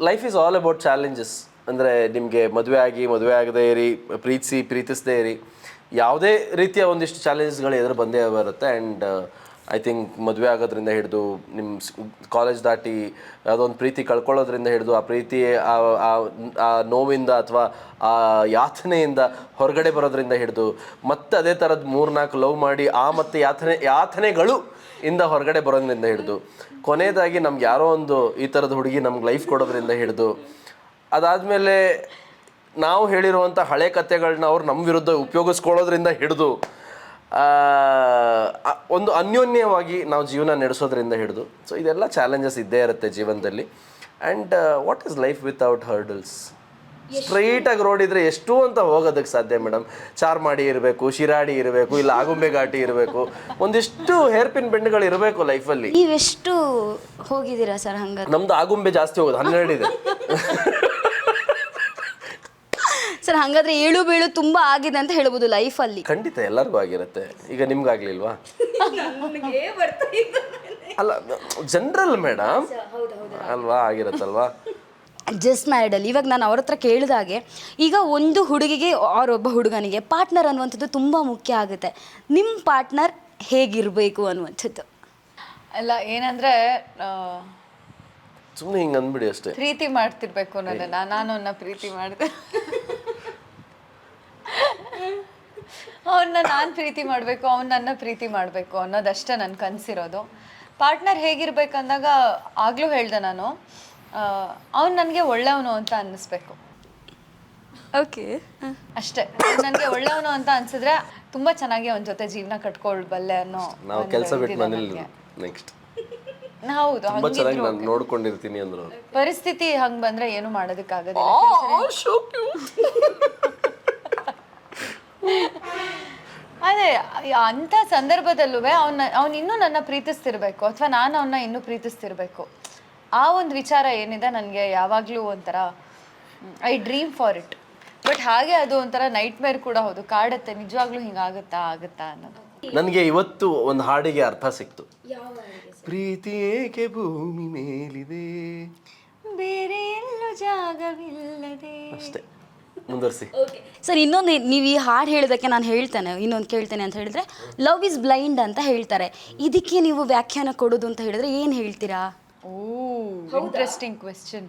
life is all about challenges. ಅಂದರೆ ನಿಮಗೆ ಮದುವೆ ಆಗದೇ ಇರಿ, ಪ್ರೀತಿಸದೇ ಇರಿ, ಯಾವುದೇ ರೀತಿಯ ಒಂದಿಷ್ಟು ಚಾಲೆಂಜಸ್ಗಳು ಎದುರು ಬಂದೇ ಬರುತ್ತೆ. ಆ್ಯಂಡ್ ಐ ಥಿಂಕ್ ಮದುವೆ ಆಗೋದ್ರಿಂದ ಹಿಡಿದು ನಿಮ್ಮ ಕಾಲೇಜ್ ದಾಟಿ ಯಾವುದೋ ಒಂದು ಪ್ರೀತಿ ಕಳ್ಕೊಳ್ಳೋದ್ರಿಂದ ಹಿಡಿದು ಆ ಪ್ರೀತಿ ಆ ನೋವಿಂದ ಅಥವಾ ಆ ಯಾತನೆಯಿಂದ ಹೊರಗಡೆ ಬರೋದ್ರಿಂದ ಹಿಡಿದು ಮತ್ತೆ ಅದೇ ಥರದ್ದು 3-4 ಲವ್ ಮಾಡಿ ಮತ್ತೆ ಯಾತನೆಗಳು ಇಂದ ಹೊರಗಡೆ ಬರೋದ್ರಿಂದ ಹಿಡಿದು ಕೊನೆಯದಾಗಿ ನಮ್ಗೆ ಯಾರೋ ಒಂದು ಈ ಥರದ ಹುಡುಗಿ ನಮ್ಗೆ ಲೈಫ್ ಕೊಡೋದ್ರಿಂದ ಹಿಡಿದು ಅದಾದಮೇಲೆ ನಾವು ಹೇಳಿರುವಂಥ ಹಳೆ ಕಥೆಗಳನ್ನ ಅವ್ರು ನಮ್ಮ ವಿರುದ್ಧ ಉಪಯೋಗಿಸ್ಕೊಳ್ಳೋದ್ರಿಂದ ಹಿಡಿದು ಒಂದು ಅನ್ಯೋನ್ಯವಾಗಿ ನಾವು ಜೀವನ ನಡೆಸೋದ್ರಿಂದ ಹಿಡಿದು, ಸೊ ಇದೆಲ್ಲ ಚಾಲೆಂಜಸ್ ಇದ್ದೇ ಇರುತ್ತೆ ಜೀವನದಲ್ಲಿ. And what is life without hurdles? ಸ್ಟ್ರೈಟಾಗಿ ರೋಡ್ ಇದ್ರೆ ಎಷ್ಟು ಅಂತ ಹೋಗೋದಕ್ಕೆ ಸಾಧ್ಯ ಮೇಡಮ್? ಚಾರ್ಮಾಡಿ ಇರಬೇಕು, ಶಿರಾಡಿ ಇರಬೇಕು, ಇಲ್ಲ ಆಗುಂಬೆ ಘಾಟಿ ಇರಬೇಕು, ಒಂದಿಷ್ಟು ಹೇರ್ ಪಿನ್ ಬೆಂಡ್ಗಳು ಇರಬೇಕು ಲೈಫಲ್ಲಿ. ನೀವೆಷ್ಟು ಹೋಗಿದ್ದೀರಾ ಸರ್ ಹಂಗಾದ್ರೆ? ನಮ್ದು ಆಗುಂಬೆ ಜಾಸ್ತಿ ಹೋಗೋದು, 12 ಇದೆ ಸರ್. ಹಾಗಾದ್ರೆ ಏಳು ಬೀಳು ತುಂಬಾ ಆಗಿದೆ ಅಂತ ಹೇಳ್ಬೋದು ಲೈಫಲ್ಲಿ. ಖಂಡಿತ ಎಲ್ಲರಿಗೂ ಆಗಿರುತ್ತೆ. ಈಗ ನಿಮ್ಗಾಗ್ಲಿಲ್ವಾ? ಅಲ್ಲ, ಜನರಲ್ ಮೇಡಮ್ ಅಲ್ವಾ, ಆಗಿರತ್ತಲ್ವಾ? ಜಸ್ಟ್ ಮ್ಯಾರಿಡಲ್ಲಿ ಇವಾಗ ನಾನು ಅವ್ರ ಹತ್ರ ಕೇಳಿದಾಗೆ, ಈಗ ಒಂದು ಹುಡುಗಿಗೆ ಅವರೊಬ್ಬ ಹುಡುಗನಿಗೆ ಪಾರ್ಟ್ನರ್ ಅನ್ನುವಂಥದ್ದು ತುಂಬ ಮುಖ್ಯ ಆಗುತ್ತೆ. ನಿಮ್ಮ ಪಾರ್ಟ್ನರ್ ಹೇಗಿರಬೇಕು ಅನ್ನುವಂಥದ್ದು? ಅಲ್ಲ, ಏನಂದ್ರೆ ಸುಮ್ಮನೆ ಹಿಂಗೆ ಅಂದ್ಬಿಡಿ ಅಷ್ಟೇ. ಪ್ರೀತಿ ಮಾಡ್ತಿರ್ಬೇಕು ನನ್ನನ್ನು, ನಾನು ಅವನ್ನ ಪ್ರೀತಿ ಮಾಡಿದೆ, ಅವನ್ನ ನಾನು ಪ್ರೀತಿ ಮಾಡಬೇಕು, ಅವ್ನು ನನ್ನ ಪ್ರೀತಿ ಮಾಡಬೇಕು ಅನ್ನೋದಷ್ಟೇ ನನ್ನ ಕನಸಿರೋದು. ಪಾರ್ಟ್ನರ್ ಹೇಗಿರ್ಬೇಕಂದಾಗ ಆಗಲೂ ಹೇಳ್ದೆ ನಾನು, ಅವ್ನು ನನಗೆ ಒಳ್ಳೆಯವನು ಅಂತ ಅನ್ನಿಸ್ಬೇಕು. ಓಕೆ, ಅಷ್ಟೇ. ನನಗೆ ಒಳ್ಳೆಯವನು ಅಂತ ಅನ್ಸಿದ್ರೆ ತುಂಬ ಚೆನ್ನಾಗಿ ಅವನ ಜೊತೆ ಜೀವನ ಕಟ್ಕೊಳ್ಬಲ್ಲೆ ಅನ್ನೋ. ನಾವು ಕೆಲಸ ಬಿಟ್ಟು ಮನೇಲಿ ನೆಕ್ಸ್ಟ್ ಹೌದು, ತುಂಬಾ ಚೆನ್ನಾಗಿ ನಾನು ನೋಡ್ಕೊಂಡಿರ್ತೀನಿ ಅಂದ್ರು. ಪರಿಸ್ಥಿತಿ ಹಂಗೆ ಬಂದ್ರೆ ಏನು ಮಾಡೋದಕ್ಕಾಗೋದಿಲ್ಲ. ಅದೇ ಅಂಥ ಸಂದರ್ಭದಲ್ಲೂ ಅವ್ನು ಇನ್ನೂ ನನ್ನ ಪ್ರೀತಿಸ್ತಿರ್ಬೇಕು ಅಥವಾ ನಾನು ಅವನ್ನ ಇನ್ನೂ ಪ್ರೀತಿಸ್ತಿರ್ಬೇಕು. ಆ ಒಂದು ವಿಚಾರ ಏನಿದೆ ನನಗೆ ಯಾವಾಗಲೂ ಒಂಥರ I dream for it. But ಹಾಗೆ ಅದು ಒಂಥರ ನೈಟ್ ಮೇರ್ ಕೂಡ ಹೌದು, ಕಾಡುತ್ತೆ ನಿಜವಾಗ್ಲೂ ಹಿಂಗಾಗುತ್ತಾ ಅನ್ನೋದು. ನನಗೆ ಇವತ್ತು ಒಂದು ಹಾಡಿಗೆ ಅರ್ಥ ಸಿಕ್ತು. ಪ್ರೀತಿ ಏಕೆ ಭೂಮಿ ಮೇಲಿದೆ, ಬೇರೆ ಎಲ್ಲೂ ಜಾಗವಿಲ್ಲದೆ. ಅಷ್ಟೇ, ಮುಂದುವರಿಸಿ. ಸರ್. ಇನ್ನೊಂದು ನೀವು ಈ ಹಾಡು ಹೇಳಿದಕ್ಕೆ ನಾನು ಇನ್ನೊಂದು ಕೇಳ್ತೇನೆ ಅಂತ ಹೇಳಿದ್ರೆ, ಲವ್ ಇಸ್ ಬ್ಲೈಂಡ್ ಅಂತ ಹೇಳ್ತಾರೆ. ಇದಕ್ಕೆ ನೀವು ವ್ಯಾಖ್ಯಾನ ಕೊಡೋದು ಅಂತ ಹೇಳಿದ್ರೆ ಏನು ಹೇಳ್ತೀರಾ? Interesting question.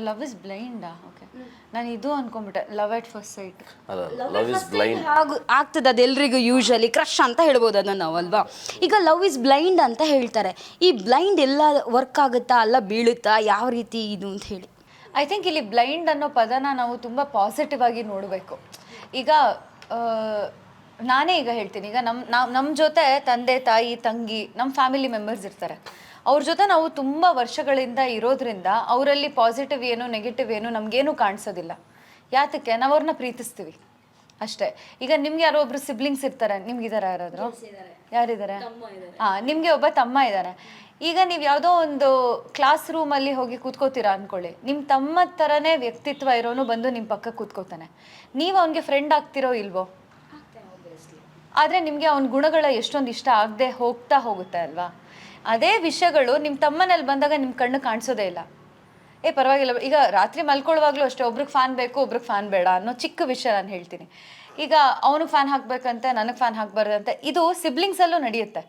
ಲವ್ ಇಸ್ ಬ್ಲೈಂಡಾ? ಓಕೆ, ನಾನು ಇದು ಅನ್ಕೊಂಡ್ಬಿಟ್ಟೆ, love at first sight. Love is blind ಆಗ್ತದೆ ಅದೆಲ್ಲರಿಗೂ, ಯೂಶಲಿ ಕ್ರಶ್ ಅಂತ ಹೇಳ್ಬೋದು ಅದನ್ನು ನಾವು, ಅಲ್ವಾ? ಈಗ ಲವ್ ಇಸ್ ಬ್ಲೈಂಡ್ ಅಂತ ಹೇಳ್ತಾರೆ. ಈ ಬ್ಲೈಂಡ್ ಎಲ್ಲ ವರ್ಕ್ ಆಗುತ್ತಾ ಅಲ್ಲ ಬೀಳುತ್ತಾ, ಯಾವ ರೀತಿ ಇದು ಅಂತ ಹೇಳಿ? ಐ ಥಿಂಕ್ ಇಲ್ಲಿ ಬ್ಲೈಂಡ್ ಅನ್ನೋ ಪದನ ನಾವು ತುಂಬ ಪಾಸಿಟಿವ್ ಆಗಿ ನೋಡಬೇಕು. ಈಗ ನಾನೇ ಈಗ ಹೇಳ್ತೀನಿ, ಈಗ ನಮ್ಮ ಜೊತೆ ತಂದೆ ತಾಯಿ ತಂಗಿ ನಮ್ಮ ಫ್ಯಾಮಿಲಿ ಮೆಂಬರ್ಸ್ ಇರ್ತಾರೆ. ಅವ್ರ ಜೊತೆ ನಾವು ತುಂಬ ವರ್ಷಗಳಿಂದ ಇರೋದ್ರಿಂದ ಅವರಲ್ಲಿ ಪಾಸಿಟಿವ್ ಏನು ನೆಗೆಟಿವ್ ಏನು ನಮಗೇನು ಕಾಣಿಸೋದಿಲ್ಲ. ಯಾತಕ್ಕೆ? ನಾವು ಅವ್ರನ್ನ ಪ್ರೀತಿಸ್ತೀವಿ ಅಷ್ಟೇ. ಈಗ ನಿಮ್ಗೆ ಯಾರೋ ಒಬ್ರು ಸಿಬ್ಲಿಂಗ್ಸ್ ಇರ್ತಾರೆ, ನಿಮ್ಗಿದಾರ ಯಾರಾದರೂ? ಯಾರಿದ್ದಾರೆ? ನಿಮಗೆ ಒಬ್ಬ ತಮ್ಮ ಇದ್ದಾನೆ. ಈಗ ನೀವು ಯಾವುದೋ ಒಂದು ಕ್ಲಾಸ್ ರೂಮಲ್ಲಿ ಹೋಗಿ ಕೂತ್ಕೋತೀರಾ ಅಂದ್ಕೊಳ್ಳಿ, ನಿಮ್ಮ ತಮ್ಮ ಥರನೇ ವ್ಯಕ್ತಿತ್ವ ಇರೋನು ಬಂದು ನಿಮ್ಮ ಪಕ್ಕ ಕೂತ್ಕೋತಾನೆ. ನೀವು ಅವನಿಗೆ ಫ್ರೆಂಡ್ ಆಗ್ತಿರೋ ಇಲ್ವೋ? ಆದರೆ ನಿಮಗೆ ಅವನ ಗುಣಗಳ ಎಷ್ಟೊಂದು ಇಷ್ಟ ಆಗದೆ ಹೋಗುತ್ತೆ ಅಲ್ವಾ? ಅದೇ ವಿಷಯಗಳು ನಿಮ್ಮ ತಮ್ಮನಲ್ಲಿ ಬಂದಾಗ ನಿಮ್ಮ ಕಣ್ಣು ಕಾಣಿಸೋದೇ ಇಲ್ಲ. ಪರವಾಗಿಲ್ಲ, ಈಗ ರಾತ್ರಿ ಮಲ್ಕೊಳ್ಳುವಾಗಲೂ ಅಷ್ಟೇ, ಒಬ್ರಿಗೆ ಫ್ಯಾನ್ ಬೇಕು ಒಬ್ರಿಗೆ ಫ್ಯಾನ್ ಬೇಡ ಅನ್ನೋ ಚಿಕ್ಕ ವಿಷಯ ನಾನು ಹೇಳ್ತೀನಿ. ಈಗ ಅವನಿಗೆ ಫ್ಯಾನ್ ಹಾಕ್ಬೇಕಂತೆ ನನಗೆ ಫ್ಯಾನ್ ಹಾಕ್ಬಾರ್ದಂತೆ, ಇದು ಸಿಬ್ಲಿಂಗ್ಸಲ್ಲೂ ನಡೆಯುತ್ತೆ.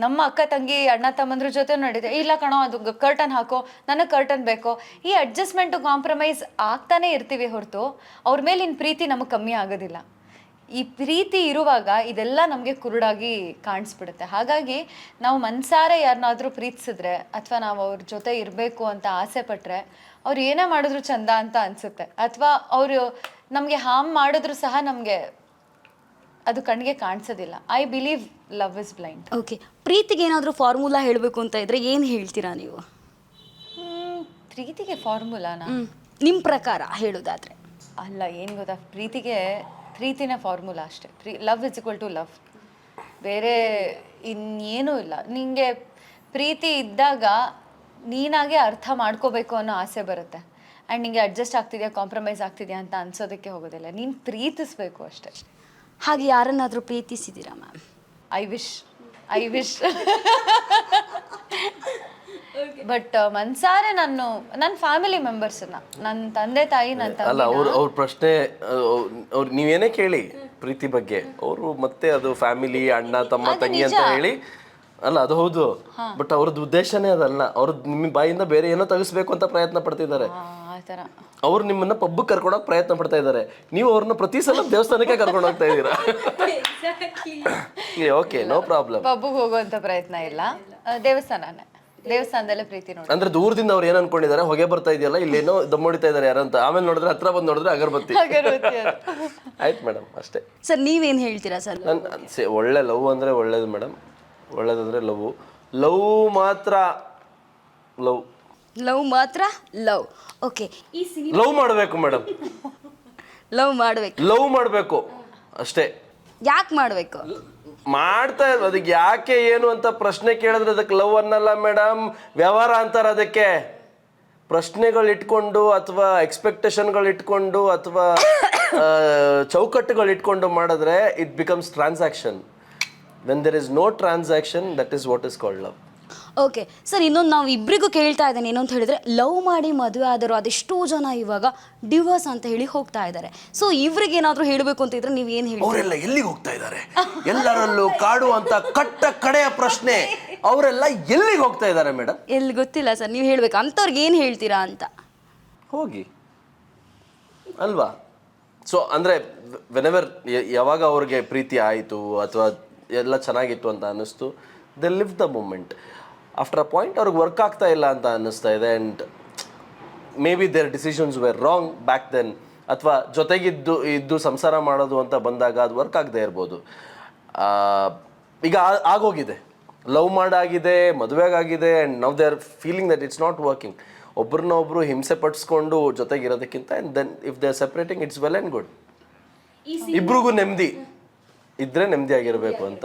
ನಮ್ಮ ಅಕ್ಕ ತಂಗಿ ಅಣ್ಣ ತಮ್ಮಂದ್ರ ಜೊತೆ ನಡೀತೆ, ಇಲ್ಲ ಕಣೋ ಅದು ಕರ್ಟನ್ ಹಾಕೋ, ನನಗೆ ಕರ್ಟನ್ ಬೇಕೋ, ಈ ಅಡ್ಜಸ್ಟ್ಮೆಂಟು ಕಾಂಪ್ರಮೈಸ್ ಆಗ್ತಾನೆ ಇರ್ತೀವಿ ಹೊರತು ಅವ್ರ ಮೇಲಿನ ಪ್ರೀತಿ ನಮಗೆ ಕಮ್ಮಿ ಆಗೋದಿಲ್ಲ. ಈ ಪ್ರೀತಿ ಇರುವಾಗ ಇದೆಲ್ಲ ನಮಗೆ ಕುರುಡಾಗಿ ಕಾಣಿಸ್ಬಿಡುತ್ತೆ. ಹಾಗಾಗಿ ನಾವು ಮನ್ಸಾರೆ ಯಾರನ್ನಾದ್ರೂ ಪ್ರೀತಿಸಿದ್ರೆ ಅಥವಾ ನಾವು ಅವ್ರ ಜೊತೆ ಇರಬೇಕು ಅಂತ ಆಸೆ ಪಟ್ಟರೆ ಅವ್ರು ಏನೇ ಮಾಡಿದ್ರು ಚಂದ ಅಂತ ಅನಿಸುತ್ತೆ. ಅಥವಾ ಅವರು ನಮಗೆ ಹಾರ್ಮ್ ಮಾಡಿದ್ರು ಸಹ ನಮಗೆ ಅದು ಕಣ್ಣಿಗೆ ಕಾಣಿಸೋದಿಲ್ಲ. I believe love is blind. Okay, ಪ್ರೀತಿಗೆ ಏನಾದರೂ ಫಾರ್ಮುಲಾ ಹೇಳಬೇಕು ಅಂತ ಇದ್ರೆ ಏನು ಹೇಳ್ತೀರಾ ನೀವು? ಪ್ರೀತಿಗೆ ಫಾರ್ಮುಲಾನ? ನಿಮ್ಮ ಪ್ರಕಾರ ಹೇಳೋದಾದ್ರೆ? ಅಲ್ಲ, ಏನು ಗೊತ್ತಾ, ಪ್ರೀತಿನೇ ಫಾರ್ಮುಲಾ ಅಷ್ಟೇ. Love is equal to love, ಬೇರೆ ಇನ್ನೇನೂ ಇಲ್ಲ. ನಿಂಗೆ ಪ್ರೀತಿ ಇದ್ದಾಗ ನೀನಾಗೆ ಅರ್ಥ ಮಾಡ್ಕೋಬೇಕು ಅನ್ನೋ ಆಸೆ ಬರುತ್ತೆ. ಆ್ಯಂಡ್ ನಿಂಗೆ ಅಡ್ಜಸ್ಟ್ ಆಗ್ತಿದೆಯಾ, ಕಾಂಪ್ರಮೈಸ್ ಆಗ್ತಿದೆಯಾ ಅಂತ ಅನ್ಸೋದಕ್ಕೆ ಹೋಗೋದಿಲ್ಲ. ನೀನು ಪ್ರೀತಿಸ್ಬೇಕು ಅಷ್ಟೇ. ಹಾಗೆ ಯಾರನ್ನಾದರೂ ಪ್ರೀತಿಸಿದ್ದೀರಾ ಮ್ಯಾಮ್? ಐ ವಿಶ್ ಬಟ್ ಮನ್ಸಾರೆ ನನ್ನ ಫ್ಯಾಮಿಲಿ ಮೆಂಬರ್ಸನ್ನ, ನನ್ನ ತಂದೆ ತಾಯಿ, ನನ್ನ ಅಲ್ಲ, ಅವ್ರ ಪ್ರಶ್ನೆ ಅವ್ರು ನೀವೇನೇ ಕೇಳಿ ಪ್ರೀತಿ ಬಗ್ಗೆ, ಅವರು ಮತ್ತೆ ಅದು ಫ್ಯಾಮಿಲಿ, ಅಣ್ಣ ತಮ್ಮ ತಂಗಿ ಅಂತ ಹೇಳಿ, ಅಲ್ಲ ಅದು ಹೌದು, ಬಟ್ ಅವ್ರದ್ದು ಉದ್ದೇಶನೇ ಅದಲ್ಲ. ಅವ್ರದ್ದು ನಿಮ್ಮ ಬಾಯಿಂದ ಬೇರೆ ಏನೋ ತೆಗಿಸ್ಬೇಕು ಅಂತ ಪ್ರಯತ್ನ ಪಡ್ತಿದ್ದಾರೆ. ಆ ಥರ ಅವ್ರು ನಿಮ್ಮನ್ನ ಪಬ್ಗೆ ಕರ್ಕೊಂಡೋಗಿ ಪ್ರಯತ್ನ ಪಡ್ತಾ ಇದ್ದಾರೆ, ನೀವು ಅವ್ರನ್ನ ಪ್ರತಿ ಸಲ ದೇವಸ್ಥಾನಕ್ಕೆ ಕರ್ಕೊಂಡು ಹೋಗ್ತಾ ಇದ್ದೀರಾ. Okay, no problem. ಪಬ್ಬಿಗೆ ಹೋಗುವಂತ ಪ್ರಯತ್ನ ಇಲ್ಲ, ದೇವಸ್ಥಾನದಲ್ಲೇ ಪ್ರೀತಿ ನೋಡಿ. ಅಂದ್ರೆ ದೂರದಿಂದ ಅವ್ರು ಏನ್ ಅನ್ಕೊಂಡಿದ್ದಾರೆ, ಹೊಗೆ ಬರ್ತಾ ಇದೆಯಲ್ಲ, ಇಲ್ಲೇನೋ ದಮ್ ಹೊಡಿತಾ ಇದಾರೆ ಯಾರಂತ, ಆಮೇಲೆ ನೋಡಿದ್ರೆ ಹತ್ರ ಬಂದು ನೋಡಿದ್ರೆ ಅಗರಬತ್ತಿ. ಆಯ್ತು ಮೇಡಮ್, ಅಷ್ಟೇ. ಸರ್ ನೀವೇನು ಹೇಳ್ತೀರಾ ಸರ್? ಒಳ್ಳೆ ಲವ್ ಅಂದ್ರೆ ಒಳ್ಳೇದು ಮೇಡಮ್, ಒಳ್ಳೇದಂದ್ರೆ ಲವ್ ಮಾತ್ರ ಲವ್. ಓಕೆ, ಈ ಲವ್ ಮಾಡಬೇಕು ಮೇಡಮ್, ಲವ್ ಮಾಡಬೇಕು ಅಷ್ಟೇ. ಯಾಕೆ ಮಾಡಬೇಕು? ಮಾಡ್ತಾ ಇರೋದು ಅದಕ್ಕೆ ಯಾಕೆ ಏನು ಅಂತ ಪ್ರಶ್ನೆ ಕೇಳಿದ್ರೆ ಅದಕ್ಕೆ ಲವ್ ಅನ್ನಲ್ಲ ಮೇಡಮ್, ವ್ಯವಹಾರ ಅಂತಾರೆ ಅದಕ್ಕೆ. ಪ್ರಶ್ನೆಗಳು ಇಟ್ಕೊಂಡು ಅಥವಾ ಎಕ್ಸ್ಪೆಕ್ಟೇಷನ್ಗಳು ಇಟ್ಕೊಂಡು ಅಥವಾ ಚೌಕಟ್ಟುಗಳು ಇಟ್ಕೊಂಡು ಮಾಡಿದ್ರೆ it becomes transaction. When there is no transaction, that is what is called love. Okay sir, ಇನ್ನೊಂದು ನಾವು ಇಬ್ಬರಿಗೂ ಕೇಳ್ತಾ ಇದ್ದೇನೆ ಏನು ಅಂತ ಹೇಳಿದ್ರೆ, ಲವ್ ಮಾಡಿ ಮದುವೆ ಆದರೂ ಅದೆಷ್ಟೋ ಜನ ಇವಾಗ ಡಿವೋರ್ಸ್ ಅಂತ ಹೇಳಿ ಹೋಗ್ತಾ ಇದ್ದಾರೆ. ಸೊ ಇವ್ರಿಗೆ ಏನಾದರೂ ಹೇಳಬೇಕು ಅಂತ ಇದ್ರೆ ನೀವು ಏನು ಹೇಳಿ? ಅವರೆಲ್ಲ ಎಲ್ಲಿಗೆ ಹೋಗ್ತಾ ಇದ್ದಾರೆ? ಎಲ್ಲರಲ್ಲೂ ಕಾಡುವಂತ ಕಡೆಯ ಪ್ರಶ್ನೆ, ಅವರೆಲ್ಲ ಎಲ್ಲಿಗೆ ಹೋಗ್ತಾ ಇದ್ದಾರೆ ಮೇಡಮ್? ಎಲ್ಲಿ ಗೊತ್ತಿಲ್ಲ ಸರ್, ನೀವು ಹೇಳ್ಬೇಕು. ಅಂಥವ್ರಿಗೆ ಏನು ಹೇಳ್ತೀರಾ ಅಂತ? ಹೋಗಿ ಅಲ್ವಾ? ಸೊ ಅಂದರೆ ವೆನೆವರ್ ಯಾವಾಗ ಅವ್ರಿಗೆ ಪ್ರೀತಿ ಆಯಿತು ಅಥವಾ ಎಲ್ಲ ಚೆನ್ನಾಗಿತ್ತು ಅಂತ ಅನ್ನಿಸ್ತು, they live the moment. After a point ಅವ್ರಿಗೆ ವರ್ಕ್ ಆಗ್ತಾ ಇಲ್ಲ ಅಂತ ಅನ್ನಿಸ್ತಾ ಇದೆ, and maybe their decisions were wrong back then, ಅಥವಾ ಜೊತೆಗಿದ್ದು ಸಂಸಾರ ಮಾಡೋದು ಅಂತ ಬಂದಾಗ ಅದು ವರ್ಕ್ ಆಗದೆ ಇರ್ಬೋದು. ಈಗ ಆಗೋಗಿದೆ, ಲವ್ ಮಾಡಾಗಿದೆ, ಮದುವೆಗಾಗಿದೆ, and now they are feeling that it's not working. ಒಬ್ರನ್ನೊಬ್ರು ಹಿಂಸೆ ಪಡಿಸ್ಕೊಂಡು ಜೊತೆಗಿರೋದಕ್ಕಿಂತ, and then if they are separating, it's well and good. ಇಬ್ರಿಗೂ ನೆಮ್ಮದಿ ಇದ್ರೆ ನೆಮ್ಮದಿಯಾಗಿರಬೇಕು ಅಂತ.